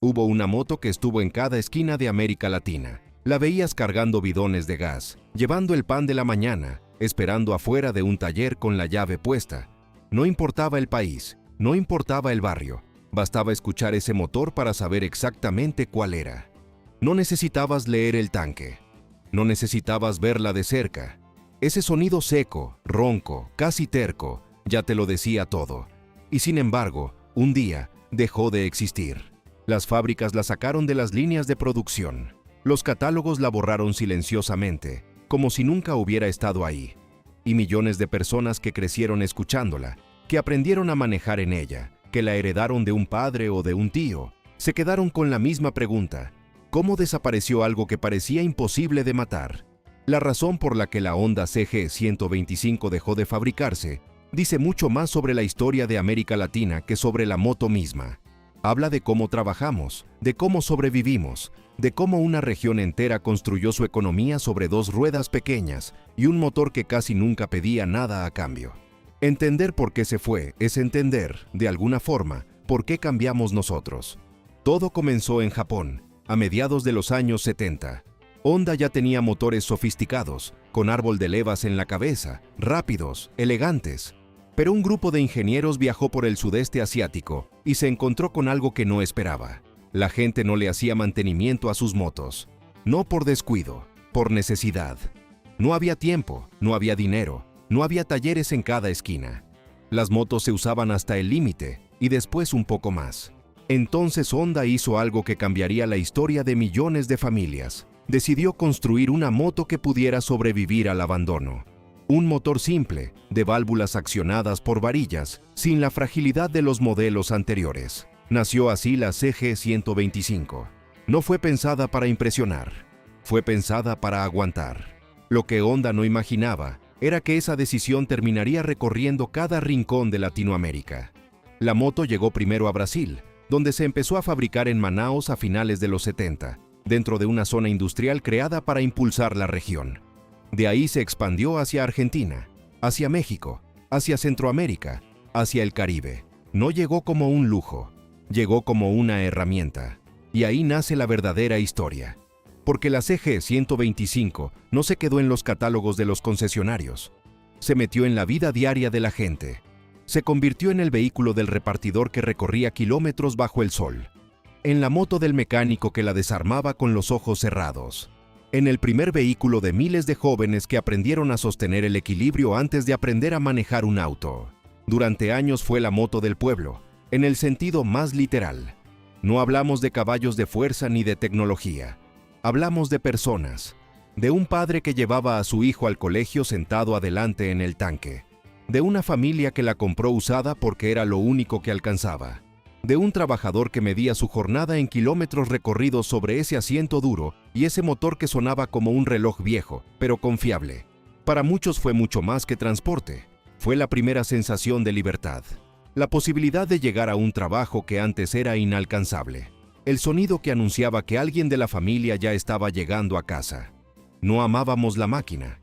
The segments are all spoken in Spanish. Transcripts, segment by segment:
Hubo una moto que estuvo en cada esquina de América Latina. La veías cargando bidones de gas, llevando el pan de la mañana, esperando afuera de un taller con la llave puesta. No importaba el país, no importaba el barrio, bastaba escuchar ese motor para saber exactamente cuál era. No necesitabas leer el tanque, no necesitabas verla de cerca. Ese sonido seco, ronco, casi terco, ya te lo decía todo. Y sin embargo, un día, dejó de existir. Las fábricas la sacaron de las líneas de producción. Los catálogos la borraron silenciosamente, como si nunca hubiera estado ahí. Y millones de personas que crecieron escuchándola, que aprendieron a manejar en ella, que la heredaron de un padre o de un tío, se quedaron con la misma pregunta: ¿cómo desapareció algo que parecía imposible de matar? La razón por la que la Honda CG125 dejó de fabricarse dice mucho más sobre la historia de América Latina que sobre la moto misma. Habla de cómo trabajamos, de cómo sobrevivimos, de cómo una región entera construyó su economía sobre dos ruedas pequeñas y un motor que casi nunca pedía nada a cambio. Entender por qué se fue es entender, de alguna forma, por qué cambiamos nosotros. Todo comenzó en Japón, a mediados de los años 70. Honda ya tenía motores sofisticados, con árbol de levas en la cabeza, rápidos, elegantes. Pero un grupo de ingenieros viajó por el sudeste asiático y se encontró con algo que no esperaba. La gente no le hacía mantenimiento a sus motos. No por descuido, por necesidad. No había tiempo, no había dinero, no había talleres en cada esquina. Las motos se usaban hasta el límite y después un poco más. Entonces Honda hizo algo que cambiaría la historia de millones de familias. Decidió construir una moto que pudiera sobrevivir al abandono. Un motor simple, de válvulas accionadas por varillas, sin la fragilidad de los modelos anteriores. Nació así la CG125. No fue pensada para impresionar, fue pensada para aguantar. Lo que Honda no imaginaba era que esa decisión terminaría recorriendo cada rincón de Latinoamérica. La moto llegó primero a Brasil, donde se empezó a fabricar en Manaos a finales de los 70, dentro de una zona industrial creada para impulsar la región. De ahí se expandió hacia Argentina, hacia México, hacia Centroamérica, hacia el Caribe. No llegó como un lujo, llegó como una herramienta. Y ahí nace la verdadera historia. Porque la CG125 no se quedó en los catálogos de los concesionarios. Se metió en la vida diaria de la gente. Se convirtió en el vehículo del repartidor que recorría kilómetros bajo el sol. En la moto del mecánico que la desarmaba con los ojos cerrados. En el primer vehículo de miles de jóvenes que aprendieron a sostener el equilibrio antes de aprender a manejar un auto. Durante años fue la moto del pueblo, en el sentido más literal. No hablamos de caballos de fuerza ni de tecnología. Hablamos de personas. De un padre que llevaba a su hijo al colegio sentado adelante en el tanque. De una familia que la compró usada porque era lo único que alcanzaba. De un trabajador que medía su jornada en kilómetros recorridos sobre ese asiento duro y ese motor que sonaba como un reloj viejo, pero confiable. Para muchos fue mucho más que transporte. Fue la primera sensación de libertad. La posibilidad de llegar a un trabajo que antes era inalcanzable. El sonido que anunciaba que alguien de la familia ya estaba llegando a casa. No amábamos la máquina.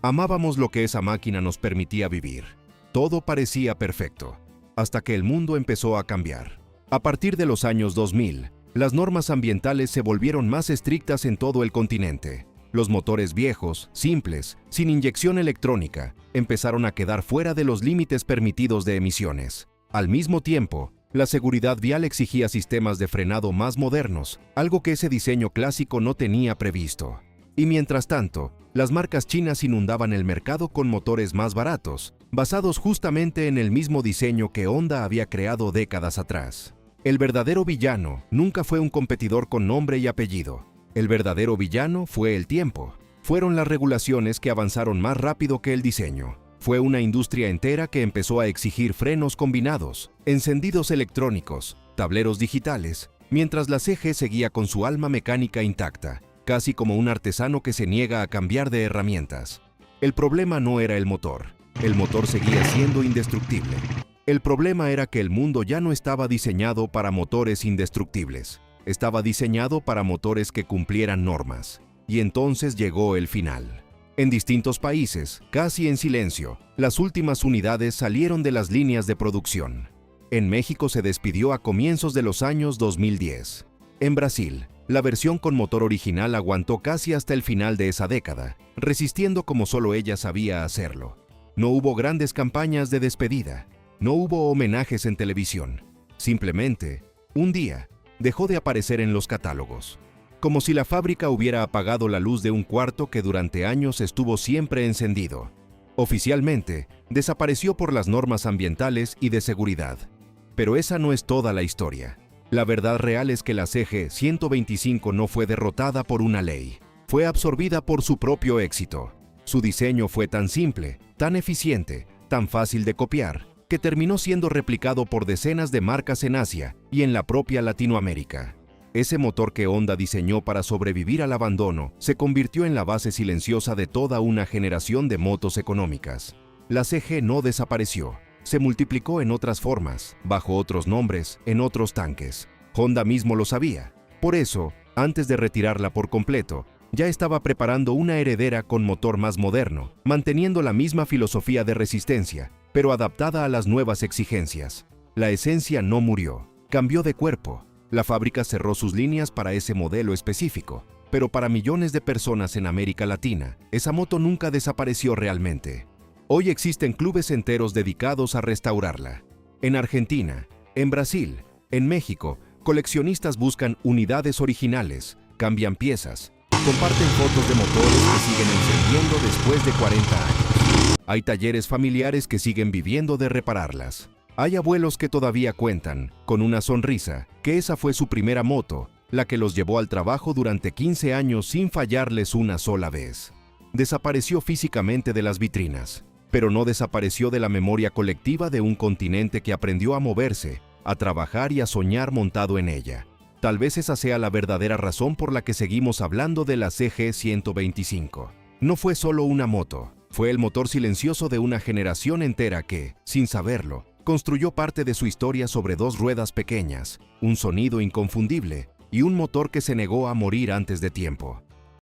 Amábamos lo que esa máquina nos permitía vivir. Todo parecía perfecto, hasta que el mundo empezó a cambiar. A partir de los años 2000, las normas ambientales se volvieron más estrictas en todo el continente. Los motores viejos, simples, sin inyección electrónica, empezaron a quedar fuera de los límites permitidos de emisiones. Al mismo tiempo, la seguridad vial exigía sistemas de frenado más modernos, algo que ese diseño clásico no tenía previsto. Y mientras tanto, las marcas chinas inundaban el mercado con motores más baratos, basados justamente en el mismo diseño que Honda había creado décadas atrás. El verdadero villano nunca fue un competidor con nombre y apellido. El verdadero villano fue el tiempo. Fueron las regulaciones que avanzaron más rápido que el diseño. Fue una industria entera que empezó a exigir frenos combinados, encendidos electrónicos, tableros digitales, mientras la CG seguía con su alma mecánica intacta, casi como un artesano que se niega a cambiar de herramientas. El problema no era el motor seguía siendo indestructible. El problema era que el mundo ya no estaba diseñado para motores indestructibles, estaba diseñado para motores que cumplieran normas. Y entonces llegó el final. En distintos países, casi en silencio, las últimas unidades salieron de las líneas de producción. En México se despidió a comienzos de los años 2010. En Brasil, la versión con motor original aguantó casi hasta el final de esa década, resistiendo como solo ella sabía hacerlo. No hubo grandes campañas de despedida, no hubo homenajes en televisión. Simplemente, un día, dejó de aparecer en los catálogos. Como si la fábrica hubiera apagado la luz de un cuarto que durante años estuvo siempre encendido. Oficialmente, desapareció por las normas ambientales y de seguridad. Pero esa no es toda la historia. La verdad real es que la CG-125 no fue derrotada por una ley. Fue absorbida por su propio éxito. Su diseño fue tan simple, tan eficiente, tan fácil de copiar, que terminó siendo replicado por decenas de marcas en Asia y en la propia Latinoamérica. Ese motor que Honda diseñó para sobrevivir al abandono se convirtió en la base silenciosa de toda una generación de motos económicas. La CG no desapareció, se multiplicó en otras formas, bajo otros nombres, en otros tanques. Honda mismo lo sabía. Por eso, antes de retirarla por completo, ya estaba preparando una heredera con motor más moderno, manteniendo la misma filosofía de resistencia, pero adaptada a las nuevas exigencias. La esencia no murió, cambió de cuerpo. La fábrica cerró sus líneas para ese modelo específico, pero para millones de personas en América Latina, esa moto nunca desapareció realmente. Hoy existen clubes enteros dedicados a restaurarla. En Argentina, en Brasil, en México, coleccionistas buscan unidades originales, cambian piezas, comparten fotos de motores que siguen encendiendo después de 40 años. Hay talleres familiares que siguen viviendo de repararlas. Hay abuelos que todavía cuentan, con una sonrisa, que esa fue su primera moto, la que los llevó al trabajo durante 15 años sin fallarles una sola vez. Desapareció físicamente de las vitrinas, pero no desapareció de la memoria colectiva de un continente que aprendió a moverse, a trabajar y a soñar montado en ella. Tal vez esa sea la verdadera razón por la que seguimos hablando de la CG-125. No fue solo una moto, fue el motor silencioso de una generación entera que, sin saberlo, construyó parte de su historia sobre dos ruedas pequeñas, un sonido inconfundible y un motor que se negó a morir antes de tiempo.